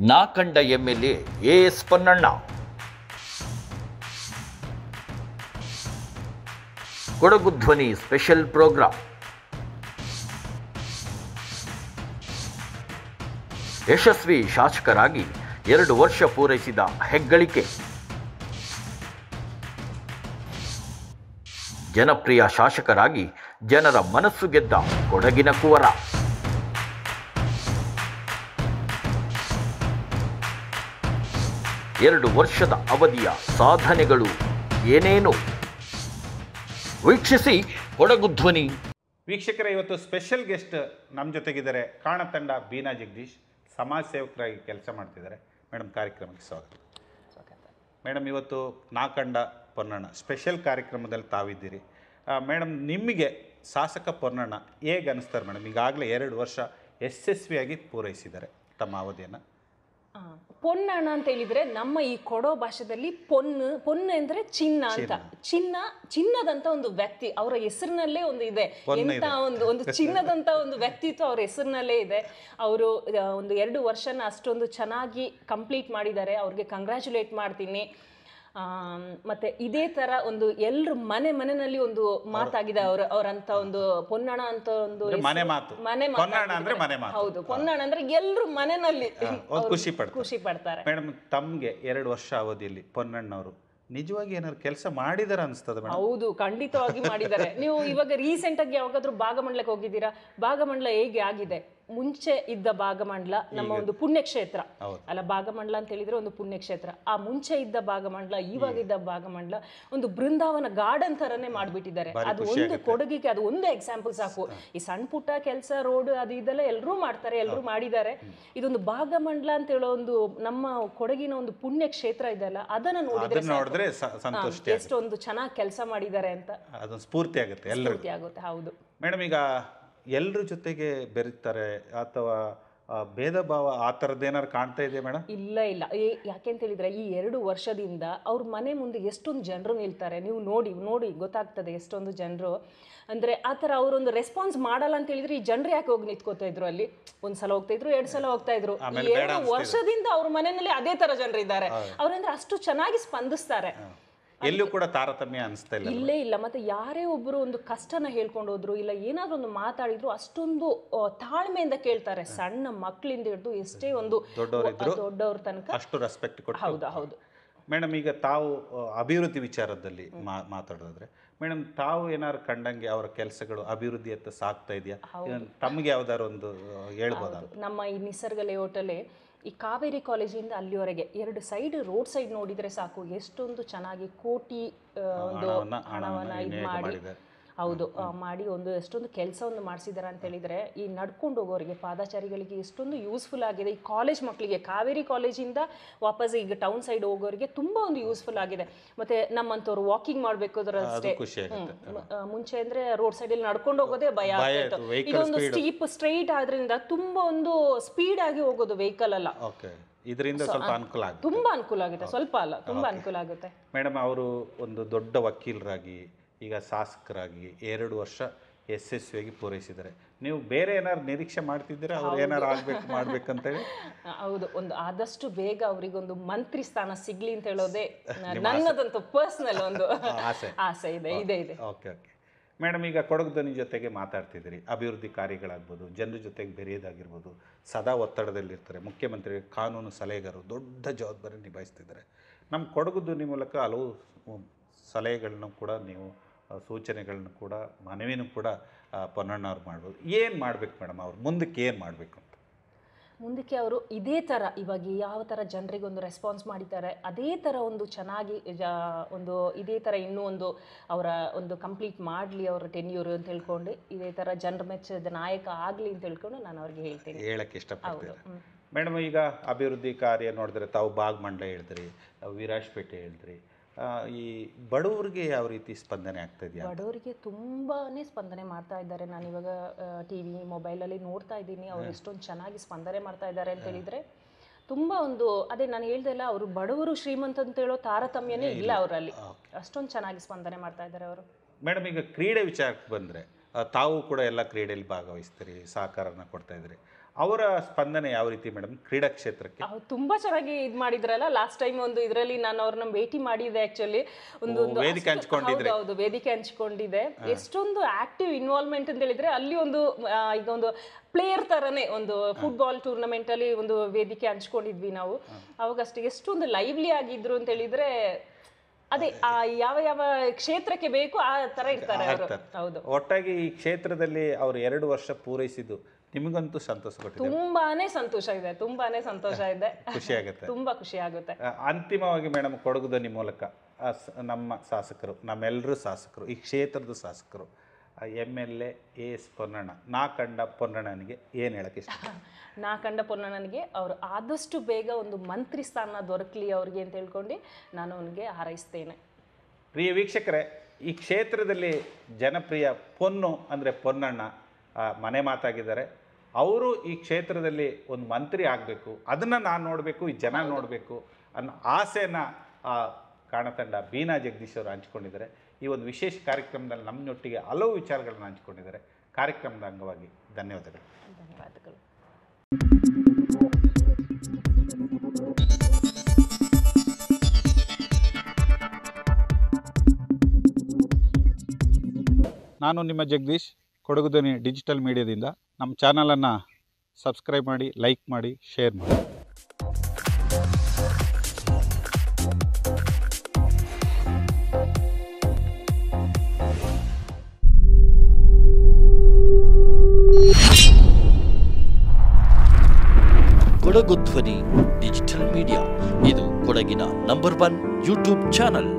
ನಾ ಕಂಡ MLA AS Ponnanna. Kodagu ಧ್ವನಿ ಸ್ಪೆಷಲ್ ಪ್ರೋಗ್ರಾಂ. ಯಶಸ್ವಿ ಶಾಸಕರಾಗಿ 2 ವರ್ಷ ಪೂರೈಸಿದ ಹೆಗ್ಗಳಿಕೆ. ಜನಪ್ರಿಯ ಶಾಸಕರಾಗಿ ಜನರ ಮನಸ್ಸು ಗೆದ್ದ ಕೊಡಗಿನ ಕುವರ. ಎರಡು ವರ್ಷದ ಅವಧಿಯ ಸಾಧನೆಗಳು ಏನೇನು ವೀಕ್ಷಿಸಿ ಕೊಡಗು ಧ್ವನಿ. ವೀಕ್ಷಕರೇ, ಇವತ್ತು ಸ್ಪೆಷಲ್ ಗೆಸ್ಟ್ ನಮ್ಮ ಜೊತೆಗಿದ್ದಾರೆ. ಕಾಣತಂಡ ಬೀನಾ ಜಗದೀಶ್, ಸಮಾಜ ಸೇವಕರಾಗಿ ಕೆಲಸ ಮಾಡ್ತಿದ್ದಾರೆ. ಮೇಡಮ್, ಕಾರ್ಯಕ್ರಮಕ್ಕೆ ಸ್ವಾಗತ. ಮೇಡಮ್, ಇವತ್ತು ನಾ ಕಂಡ ಪೊನ್ನಣ್ಣ ಸ್ಪೆಷಲ್ ಕಾರ್ಯಕ್ರಮದಲ್ಲಿ ತಾವಿದ್ದೀರಿ. ಮೇಡಮ್, ನಿಮಗೆ ಶಾಸಕ ಪೊನ್ನಣ್ಣ ಹೇಗೆ ಅನಿಸ್ತಾರೆ ಮೇಡಮ್? ಈಗಾಗಲೇ 2 ವರ್ಷ ಯಶಸ್ವಿಯಾಗಿ ಪೂರೈಸಿದ್ದಾರೆ ತಮ್ಮ ಅವಧಿಯನ್ನು. ಪೊನ್ನಣ್ಣ ಅಂತ ಹೇಳಿದ್ರೆ ನಮ್ಮ ಈ ಕೊಡೋ ಭಾಷೆಯಲ್ಲಿ ಪೊನ್ನು ಅಂದ್ರೆ ಚಿನ್ನ ಅಂತ. ಚಿನ್ನದಂತ ಒಂದು ವ್ಯಕ್ತಿ, ಅವರ ಹೆಸರಿನಲ್ಲೇ ಒಂದು ಇದೆ. ಎಂತ ಒಂದು ಚಿನ್ನದಂತ ಒಂದು ವ್ಯಕ್ತಿತ್ವ ಅವ್ರ ಹೆಸರಿನಲ್ಲೇ ಇದೆ. ಅವರು ಒಂದು 2 ವರ್ಷನ ಅಷ್ಟೊಂದು ಚೆನ್ನಾಗಿ ಕಂಪ್ಲೀಟ್ ಮಾಡಿದ್ದಾರೆ. ಅವ್ರಿಗೆ ಕಂಗ್ರ್ಯಾಚುಲೇಟ್ ಮಾಡ್ತೀನಿ. ಮತ್ತೆ ಇದೇ ತರ ಒಂದು ಎಲ್ರು ಮನೆಯಲ್ಲಿ ಒಂದು ಮಾತಾಗಿದೆ ಅವರಂತ ಒಂದು ಪೊನ್ನಣ್ಣ ಅಂತ ಒಂದು ಹೌದು, ಪೊನ್ನಣ್ಣ ಅಂದ್ರೆ ಎಲ್ರು ಮನೆಯಲ್ಲಿ ಖುಷಿ ಪಡ್ತಾರೆ. ಮೇಡಮ್, ತಮ್ಗೆ 2 ವರ್ಷ ಅವಧಿಯಲ್ಲಿ ಪೊನ್ನಣ್ಣವರು ನಿಜವಾಗಿ ಏನಾದ್ರು ಕೆಲಸ ಮಾಡಿದಾರ ಅನ್ಸ್ತದ? ಹೌದು, ಖಂಡಿತವಾಗಿ ಮಾಡಿದ್ದಾರೆ. ನೀವು ಇವಾಗ ರೀಸೆಂಟ್ ಆಗಿ ಯಾವಾಗಾದ್ರೂ ಭಾಗಮಂಡಲಕ್ಕೆ ಹೋಗಿದ್ದೀರಾ? ಭಾಗಮಂಡಲ ಹೇಗೆ ಆಗಿದೆ? ಮುಂಚೆ ಇದ್ದ ಭಾಗಮಂಡಲ ನಮ್ಮ ಒಂದು ಪುಣ್ಯಕ್ಷೇತ್ರ ಅಲ್ಲ. ಭಾಗಮಂಡಲ ಅಂತ ಹೇಳಿದ್ರೆ ಒಂದು ಪುಣ್ಯಕ್ಷೇತ್ರ. ಆ ಮುಂಚೆ ಇದ್ದ ಭಾಗಮಂಡಲ, ಇವಾಗಿದ್ದ ಭಾಗಮಂಡಲ ಒಂದು ಬೃಂದಾವನ ಗಾರ್ಡನ್ ತರನೇ ಮಾಡ್ಬಿಟ್ಟಿದ್ದಾರೆ. ಅದು ಒಂದು ಕೊಡಗಿಗೆ ಅದು ಒಂದು ಎಕ್ಸಾಂಪಲ್ ಸಾಕು. ಈ ಸಣ್ಣ ಪುಟ್ಟ ಕೆಲಸ, ರೋಡ್ ಅದು ಇದೆಲ್ಲ ಎಲ್ಲರೂ ಮಾಡ್ತಾರೆ, ಎಲ್ಲರೂ ಮಾಡಿದ್ದಾರೆ. ಇದೊಂದು ಭಾಗಮಂಡಲ ಅಂತ ಹೇಳೋ ಒಂದು ನಮ್ಮ ಕೊಡಗಿನ ಒಂದು ಪುಣ್ಯಕ್ಷೇತ್ರ ಇದೆಲ್ಲ, ಅದನ್ನ ನೋಡಿದ್ರೆ ಎಷ್ಟೊಂದು ಚೆನ್ನಾಗಿ ಕೆಲಸ ಮಾಡಿದ್ದಾರೆ ಅಂತ ಅದೊಂದು ಸ್ಫೂರ್ತಿ ಆಗುತ್ತೆ. ಹೌದು ಮೇಡಮ್, ಈಗ ಎಲ್ಲರ ಜೊತೆಗೆ ಬೆರೀತಾರೆ ಅಥವಾ ಭೇದ ಭಾವ ಆ ಥರದ್ದು ಏನಾದ್ರು ಕಾಣ್ತಾ ಇದೆ ಮೇಡಮ್? ಇಲ್ಲ, ಯಾಕೆಂತ ಹೇಳಿದ್ರೆ ಈ 2 ವರ್ಷದಿಂದ ಅವ್ರ ಮನೆ ಮುಂದೆ ಎಷ್ಟೊಂದು ಜನರು ನಿಲ್ತಾರೆ. ನೀವು ನೋಡಿ ಗೊತ್ತಾಗ್ತದೆ ಎಷ್ಟೊಂದು ಜನರು ಅಂದ್ರೆ ಆ ಥರ ಅವರೊಂದು ರೆಸ್ಪಾನ್ಸ್ ಮಾಡಲ್ಲ ಅಂತ ಹೇಳಿದ್ರೆ ಈ ಜನರು ಯಾಕೆ ಹೋಗಿ ನಿಂತ್ಕೋತಾ ಇದ್ರು ಅಲ್ಲಿ? 1 ಸಲ ಹೋಗ್ತಾ ಇದ್ರು, 2 ಸಲ ಹೋಗ್ತಾ ಇದ್ರು. 2 ವರ್ಷದಿಂದ ಅವ್ರ ಮನೆಯಲ್ಲಿ ಅದೇ ತರ ಜನರು ಇದ್ದಾರೆ. ಅವ್ರಂದ್ರೆ ಅಷ್ಟು ಚೆನ್ನಾಗಿ ಸ್ಪಂದಿಸ್ತಾರೆ. ಎಲ್ಲೂ ಕೂಡ ತಾರತಮ್ಯ ಅನಿಸ್ತಾ ಇಲ್ಲ. ಮತ್ತೆ ಯಾರೇ ಒಬ್ರು ಒಂದು ಕಷ್ಟನ ಹೇಳ್ಕೊಂಡು ಹೋದ್ರು, ಇಲ್ಲ ಏನಾದ್ರೂ ಒಂದು ಮಾತಾಡಿದ್ರು ಅಷ್ಟೊಂದು ತಾಳ್ಮೆಯಿಂದ ಕೇಳ್ತಾರೆ. ಸಣ್ಣ ಮಕ್ಕಳಿಂದ ಹಿಡಿದು ಎಷ್ಟೇ ಒಂದು ದೊಡ್ಡವ್ರ ತನಕ ಅಷ್ಟು ರೆಸ್ಪೆಕ್ಟ್ ಕೊಟ್ಟು. ಹೌದು ಮೇಡಮ್, ಈಗ ತಾವು ಅಭಿವೃದ್ಧಿ ವಿಚಾರದಲ್ಲಿ ಮಾತಾಡೋದಾದ್ರೆ ಮೇಡಮ್, ತಾವು ಏನಾದ್ರು ಕಂಡಂಗೆ ಅವರ ಕೆಲಸಗಳು ಅಭಿವೃದ್ಧಿಯತ್ತ ಸಾಗ್ತಾ ಇದೆಯಾ? ತಮಗೆ ಯಾವ್ದಾರು ಒಂದು ಹೇಳ್ಬೋದಾ? ನಮ್ಮ ಈ ನಿಸರ್ಗ ಲೇಔಟಲ್ಲಿ ಈ ಕಾವೇರಿ ಕಾಲೇಜಿಂದ ಅಲ್ಲಿವರೆಗೆ 2 ಸೈಡ್ ರೋಡ್ ಸೈಡ್ ನೋಡಿದ್ರೆ ಸಾಕು, ಎಷ್ಟೊಂದು ಚೆನ್ನಾಗಿ ಕೋಟಿ ಒಂದು ಹಣವನ್ನ ಇದು ಮಾಡಿ ಮಾಡಿ ಒಂದು ಎಷ್ಟೊಂದು ಕೆಲಸವನ್ನು ಮಾಡಿಸಿದ್ದಾರೆ ಅಂತ ಹೇಳಿದ್ರೆ ಈ ನಡ್ಕೊಂಡು ಹೋಗೋರಿಗೆ, ಪಾದಚಾರಿಗಳಿಗೆ ಎಷ್ಟೊಂದು ಯೂಸ್ಫುಲ್ ಆಗಿದೆ. ಈ ಕಾಲೇಜ್ ಮಕ್ಕಳಿಗೆ, ಕಾವೇರಿ ಕಾಲೇಜಿಂದ ವಾಪಸ್ ಈಗ ಟೌನ್ ಸೈಡ್ ಹೋಗೋರಿಗೆ ತುಂಬಾ ಒಂದು ಯೂಸ್ಫುಲ್ ಆಗಿದೆ. ಮತ್ತೆ ನಮ್ಮಂತವ್ರು ವಾಕಿಂಗ್ ಮಾಡ್ಬೇಕು ಅಷ್ಟೇ. ಮುಂಚೆ ಅಂದ್ರೆ ರೋಡ್ ಸೈಡ್ ಅಲ್ಲಿ ನಡ್ಕೊಂಡು ಹೋಗೋದೇ ಭಯ ಆಗ್ತಿತ್ತು. ಇದೊಂದು ಸ್ಟೀಪ್ ಸ್ಟ್ರೈಟ್ ಆದ್ರಿಂದ ತುಂಬಾ ಒಂದು ಸ್ಪೀಡ್ ಆಗಿ ಹೋಗೋದು ವೆಹಿಕಲ್ ಅಲ್ಲ. ಇದರಿಂದ ಸ್ವಲ್ಪ ಅನುಕೂಲ ಆಗುತ್ತೆ. ತುಂಬಾ ಅನುಕೂಲ ಆಗುತ್ತೆ, ಸ್ವಲ್ಪ ಅಲ್ಲ ತುಂಬಾ ಅನುಕೂಲ ಆಗುತ್ತೆ. ಮೇಡಮ್, ಅವರು ಒಂದು ದೊಡ್ಡ ವಕೀಲರಾಗಿ ಈಗ ಶಾಸಕರಾಗಿ 2 ವರ್ಷ ಯಶಸ್ವಿಯಾಗಿ ಪೂರೈಸಿದ್ದಾರೆ. ನೀವು ಬೇರೆ ಏನಾದ್ರು ನಿರೀಕ್ಷೆ ಮಾಡ್ತಿದ್ದೀರಾ? ಅವ್ರು ಏನಾರು ಮಾಡ್ಬೇಕಂತೇಳಿ? ಹೌದು, ಒಂದು ಆದಷ್ಟು ಬೇಗ ಅವರಿಗೊಂದು ಮಂತ್ರಿ ಸ್ಥಾನ ಸಿಗ್ಲಿ ಅಂತ ಹೇಳೋದೇ ನನ್ನದಂತೂ ಪರ್ಸನಲ್ ಒಂದು ಆಸೆ ಇದೆ. ಓಕೆ. ಮೇಡಮ್, ಈಗ ಕೊಡಗು ಧ್ವನಿ ಜೊತೆಗೆ ಮಾತಾಡ್ತಿದ್ದೀರಿ. ಅಭಿವೃದ್ಧಿ ಕಾರ್ಯಗಳಾಗ್ಬೋದು, ಜನರ ಜೊತೆಗೆ ಬೆರೆಯೋದಾಗಿರ್ಬೋದು, ಸದಾ ಒತ್ತಡದಲ್ಲಿರ್ತಾರೆ. ಮುಖ್ಯಮಂತ್ರಿ ಕಾನೂನು ಸಲಹೆಗಾರರು ದೊಡ್ಡ ಜವಾಬ್ದಾರಿ ನಿಭಾಯಿಸ್ತಿದ್ದಾರೆ. ನಮ್ಮ ಕೊಡಗು ಧ್ವನಿ ಮೂಲಕ ಹಲವು ಸಲಹೆಗಳನ್ನು ಕೂಡ, ನೀವು ಸೂಚನೆಗಳನ್ನು ಕೂಡ, ಮನವಿನೂ ಕೂಡ ಪೊನ್ನಣ್ಣವ್ರು ಮಾಡ್ಬೋದು. ಏನು ಮಾಡ್ಬೇಕು ಮೇಡಮ್? ಅವ್ರು ಮುಂದಕ್ಕೆ ಏನು ಮಾಡಬೇಕು ಅಂತ? ಮುಂದಕ್ಕೆ ಅವರು ಇದೇ ಥರ ಇವಾಗ ಯಾವ ಥರ ಜನರಿಗೆ ಒಂದು ರೆಸ್ಪಾನ್ಸ್ ಮಾಡಿದ್ದಾರೆ ಅದೇ ಥರ ಒಂದು ಚೆನ್ನಾಗಿ ಒಂದು ಇದೇ ಥರ ಇನ್ನೂ ಒಂದು ಅವರ ಒಂದು ಕಂಪ್ಲೀಟ್ ಮಾಡಲಿ ಅವರ ಟೆನ್ಯೂರ್ ಅಂತ ಹೇಳ್ಕೊಂಡು ಇದೇ ಥರ ಜನರ ಮೆಚ್ಚದ ನಾಯಕ ಆಗಲಿ ಅಂತ ಹೇಳ್ಕೊಂಡು ನಾನು ಅವ್ರಿಗೆ ಹೇಳ್ತೀನಿ, ಹೇಳಕ್ಕೆ ಇಷ್ಟಪಡ್ತೀನಿ. ಮೇಡಮ್, ಈಗ ಅಭಿವೃದ್ಧಿ ಕಾರ್ಯ ನೋಡಿದ್ರೆ ತಾವು ಭಾಗಮಂಡಲ ಹೇಳಿದ್ರಿ, ವಿರಾಜಪೇಟೆ ಹೇಳಿದ್ರಿ. ಈ ಬಡವರಿಗೆ ಯಾವ ರೀತಿ ಸ್ಪಂದನೆ ಆಗ್ತಾ ಇದೆಯಾ? ಬಡವರಿಗೆ ತುಂಬಾ ಸ್ಪಂದನೆ ಮಾಡ್ತಾ ಇದ್ದಾರೆ. ನಾನು ಇವಾಗ ಟಿವಿ ಮೊಬೈಲಲ್ಲಿ ನೋಡ್ತಾ ಇದ್ದೀನಿ, ಅವ್ರು ಎಷ್ಟೊಂದು ಚೆನ್ನಾಗಿ ಸ್ಪಂದನೆ ಮಾಡ್ತಾ ಇದ್ದಾರೆ ಅಂತ ಹೇಳಿದ್ರೆ ತುಂಬ ಒಂದು ಅದೇ ನಾನು ಹೇಳ್ದೆ ಇಲ್ಲ, ಅವರು ಬಡವರು ಶ್ರೀಮಂತ ಅಂತ ಹೇಳೋ ತಾರತಮ್ಯನೇ ಇಲ್ಲ ಅವರಲ್ಲಿ. ಅಷ್ಟೊಂದು ಚೆನ್ನಾಗಿ ಸ್ಪಂದನೆ ಮಾಡ್ತಾ ಇದ್ದಾರೆ ಅವರು. ಮೇಡಮ್, ಈಗ ಕ್ರೀಡೆ ವಿಚಾರಕ್ಕೆ ಬಂದರೆ ತಾವು ಕೂಡ ಎಲ್ಲ ಕ್ರೀಡೆಯಲ್ಲಿ ಭಾಗವಹಿಸ್ತೀರಿ, ಸಹಕಾರನ ಕೊಡ್ತಾ ಇದ್ರಿ. ಅವರ ಸ್ಪಂದನೆ ಯಾವ ರೀತಿ ಮೇಡಮ್ ಕ್ರೀಡಾ ಕ್ಷೇತ್ರಕ್ಕೆ? ಅವ್ರು ತುಂಬಾ ಚೆನ್ನಾಗಿ ಇದು ಮಾಡಿದ್ರಲ್ಲ ಲಾಸ್ಟ್ ಟೈಮ್ ಒಂದು ಇದರಲ್ಲಿ ನಾನು ಅವ್ರನ್ನ ಭೇಟಿ ಮಾಡಿದ್ದೆ ಆಕ್ಚುಲಿ ಒಂದು ವೇದಿಕೆ ಹಂಚ್ಕೊಂಡಿದ್ರೆ. ಹೌದು ವೇದಿಕೆ ಹಂಚ್ಕೊಂಡಿದ್ದೆ. ಎಷ್ಟೊಂದು ಆಕ್ಟಿವ್ ಇನ್ವಾಲ್ವ್ಮೆಂಟ್ ಅಂತ ಹೇಳಿದ್ರೆ ಅಲ್ಲಿ ಒಂದು ಈಗ ಒಂದು ಪ್ಲೇಯರ್ ತರನೇ ಒಂದು ಫುಟ್ಬಾಲ್ ಟೂರ್ನಮೆಂಟ್ ಅಲ್ಲಿ ಒಂದು ವೇದಿಕೆ ಹಂಚ್ಕೊಂಡಿದ್ವಿ ನಾವು. ಅವಾಗಷ್ಟೇ ಎಷ್ಟೊಂದು ಲೈವ್ಲಿ ಆಗಿದ್ರು ಅಂತ ಹೇಳಿದ್ರೆ ಅದೇ ಯಾವ ಯಾವ ಕ್ಷೇತ್ರಕ್ಕೆ ಬೇಕು ಆ ತರ ಇರ್ತಾರೆ ಅವರು. ಹೌದು, ಒಟ್ಟಾಗಿ ಈ ಕ್ಷೇತ್ರದಲ್ಲಿ ಅವರು 2 ವರ್ಷ ಪೂರೈಸಿದ್ದು ನಿಮಗಂತೂ ಸಂತೋಷ ಕೊಟ್ಟಿದೆ? ತುಂಬಾನೇ ಸಂತೋಷ ಇದೆ, ತುಂಬಾನೇ ಸಂತೋಷ ಇದೆ, ಖುಷಿ ಆಗುತ್ತೆ, ತುಂಬಾ ಖುಷಿ ಆಗುತ್ತೆ. ಅಂತಿಮವಾಗಿ ಮೇಡಮ್ ಕೊಡಗು ಧ್ವನಿ ಮೂಲಕ ನಮ್ಮ ಶಾಸಕರು, ನಮ್ಮೆಲ್ಲರೂ ಶಾಸಕರು, ಈ ಕ್ಷೇತ್ರದ ಶಾಸಕರು, MLA AS ಪೊನ್ನಣ್ಣ, ನಾ ಕಂಡ ಪೊನ್ನಣ್ಣನಿಗೆ ಏನು ಹೇಳಕ್ಕೆ ಇಷ್ಟ? ನಾ ಕಂಡ ಪೊನ್ನಣ್ಣನಿಗೆ ಅವರು ಆದಷ್ಟು ಬೇಗ ಒಂದು ಮಂತ್ರಿ ಸ್ಥಾನ ದೊರಕಲಿ ಅವ್ರಿಗೆ ಅಂತ ಹೇಳ್ಕೊಂಡು ನಾನು ಅವನಿಗೆ ಹಾರೈಸ್ತೇನೆ. ಪ್ರಿಯ ವೀಕ್ಷಕರೇ, ಈ ಕ್ಷೇತ್ರದಲ್ಲಿ ಜನಪ್ರಿಯ ಪೊನ್ನು ಅಂದರೆ ಪೊನ್ನಣ್ಣ ಮನೆ ಮಾತಾಗಿದ್ದಾರೆ. ಅವರು ಈ ಕ್ಷೇತ್ರದಲ್ಲಿ ಒಂದು ಮಂತ್ರಿ ಆಗಬೇಕು, ಅದನ್ನು ನಾನು ನೋಡಬೇಕು, ಈ ಜನ ನೋಡಬೇಕು ಅನ್ನೋ ಆಸೆನ ಕಾಣತಂಡ ಬೀನಾ ಜಗದೀಶ್ ಅವರು ಹಂಚ್ಕೊಂಡಿದ್ದಾರೆ. ಈ ಒಂದು ವಿಶೇಷ ಕಾರ್ಯಕ್ರಮದಲ್ಲಿ ನಮ್ಮೊಟ್ಟಿಗೆ ಹಲವು ವಿಚಾರಗಳನ್ನು ಹಂಚ್ಕೊಂಡಿದ್ದಾರೆ. ಕಾರ್ಯಕ್ರಮದ ಅಂಗವಾಗಿ ಧನ್ಯವಾದಗಳು. ಧನ್ಯವಾದಗಳು. ನಾನು ನಿಮ್ಮ ಜಗದೀಶ್, ಕೊಡಗು ಧ್ವನಿ ಡಿಜಿಟಲ್ ಮೀಡಿಯಾದಿಂದ. ನಮ್ಮ ಚಾನಲನ್ನು ಸಬ್ಸ್ಕ್ರೈಬ್ ಮಾಡಿ, ಲೈಕ್ ಮಾಡಿ, ಶೇರ್ ಮಾಡಿ. ಕೊಡಗು ಧ್ವನಿ ಡಿಜಿಟಲ್ ಮೀಡಿಯಾ ಇದು ಕೊಡಗಿನ ನಂಬರ್ 1 ಯೂಟ್ಯೂಬ್ ಚಾನಲ್.